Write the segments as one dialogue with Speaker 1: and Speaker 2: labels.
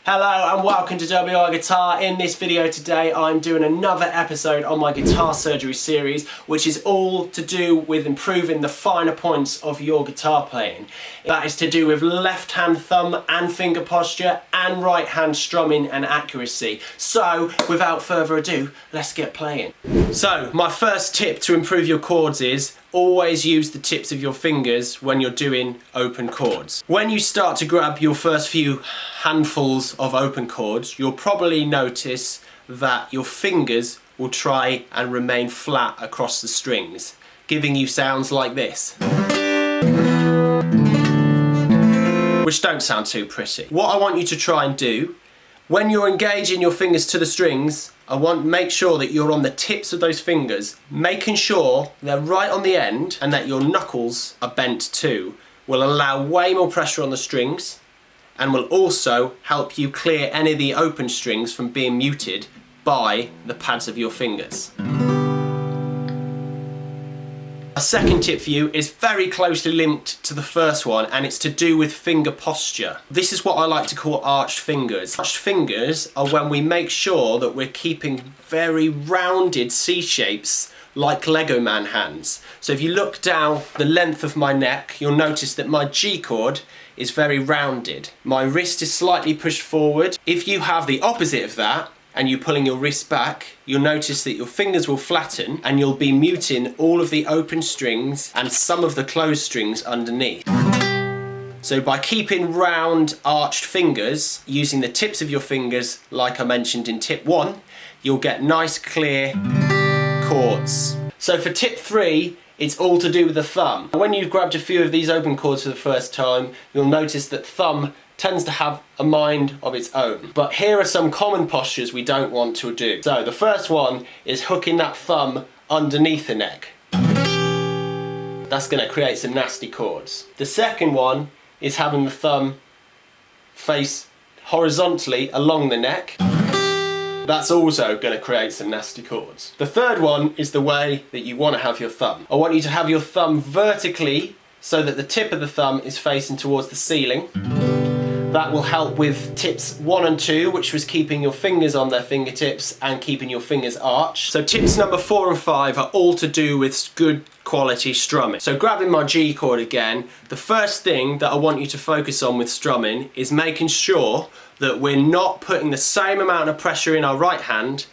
Speaker 1: Hello and welcome to WR Guitar. In this video today I'm doing another episode on my guitar surgery series, which is all to do with improving the finer points of your guitar playing. That is to do with left hand thumb and finger posture and right hand strumming and accuracy. So without further ado, let's get playing. So my first tip to improve your chords is always use the tips of your fingers when you're doing open chords. When you start to grab your first few handfuls of open chords, you'll probably notice that your fingers will try and remain flat across the strings, giving you sounds like this, which don't sound too pretty. What I want you to try and do, when you're engaging your fingers to the strings, I want to make sure that you're on the tips of those fingers, making sure they're right on the end and that your knuckles are bent too. Will allow way more pressure on the strings and will also help you clear any of the open strings from being muted by the pads of your fingers. A second tip for you is very closely linked to the first one, and it's to do with finger posture. This is what I like to call arched fingers. Arched fingers are when we make sure that we're keeping very rounded C shapes like Lego man hands. So if you look down the length of my neck, you'll notice that my G chord is very rounded. My wrist is slightly pushed forward. If you have the opposite of that, and you're pulling your wrist back, you'll notice that your fingers will flatten and you'll be muting all of the open strings and some of the closed strings underneath. So by keeping round arched fingers, using the tips of your fingers like I mentioned in tip 1, you'll get nice clear chords. So for tip 3, it's all to do with the thumb. When you've grabbed a few of these open chords for the first time, you'll notice that thumb tends to have a mind of its own. But here are some common postures we don't want to do. So the first one is hooking that thumb underneath the neck. That's going to create some nasty chords. The second one is having the thumb face horizontally along the neck. That's also going to create some nasty chords. The third one is the way that you want to have your thumb. I want you to have your thumb vertically so that the tip of the thumb is facing towards the ceiling. That will help with tips 1 and 2, which was keeping your fingers on their fingertips and keeping your fingers arched. So tips number 4 and 5 are all to do with good quality strumming. So grabbing my G chord again, the first thing that I want you to focus on with strumming is making sure that we're not putting the same amount of pressure in our right hand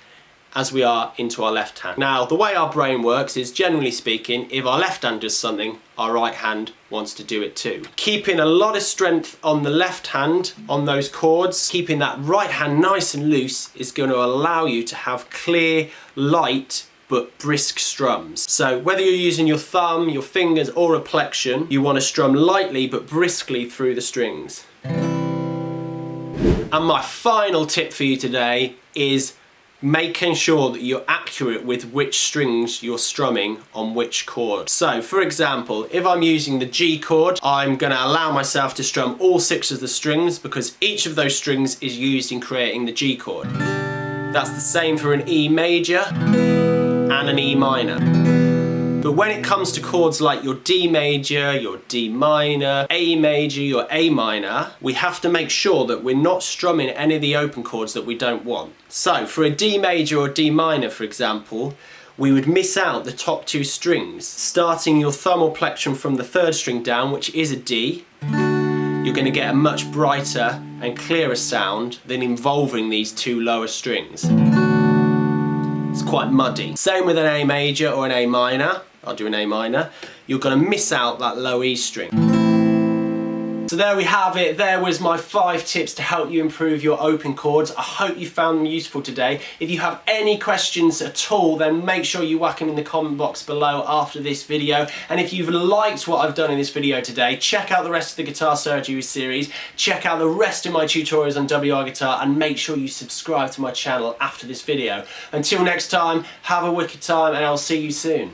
Speaker 1: as we are into our left hand. Now, the way our brain works is, generally speaking, if our left hand does something, our right hand wants to do it too. Keeping a lot of strength on the left hand on those chords, keeping that right hand nice and loose is going to allow you to have clear, light, but brisk strums. So whether you're using your thumb, your fingers, or a plexion, you want to strum lightly but briskly through the strings. And my final tip for you today is making sure that you're accurate with which strings you're strumming on which chord. So for example, if I'm using the G chord, I'm going to allow myself to strum all 6 of the strings because each of those strings is used in creating the G chord. That's the same for an E major and an E minor. But when it comes to chords like your D major, your D minor, A major, your A minor, we have to make sure that we're not strumming any of the open chords that we don't want. So for a D major or D minor, for example, we would miss out the top 2 strings. Starting your thumb or plexion from the 3rd string down, which is a D, you're going to get a much brighter and clearer sound than involving these 2 lower strings. It's quite muddy. Same with an A major or an A minor. I'll do an A minor. You're going to miss out that low E string. So there we have it. There was my 5 tips to help you improve your open chords. I hope you found them useful today. If you have any questions at all, then make sure you whack them in the comment box below after this video. And if you've liked what I've done in this video today, check out the rest of the guitar surgery series, check out the rest of my tutorials on WR Guitar, and make sure you subscribe to my channel after this video. Until next time, have a wicked time and I'll see you soon.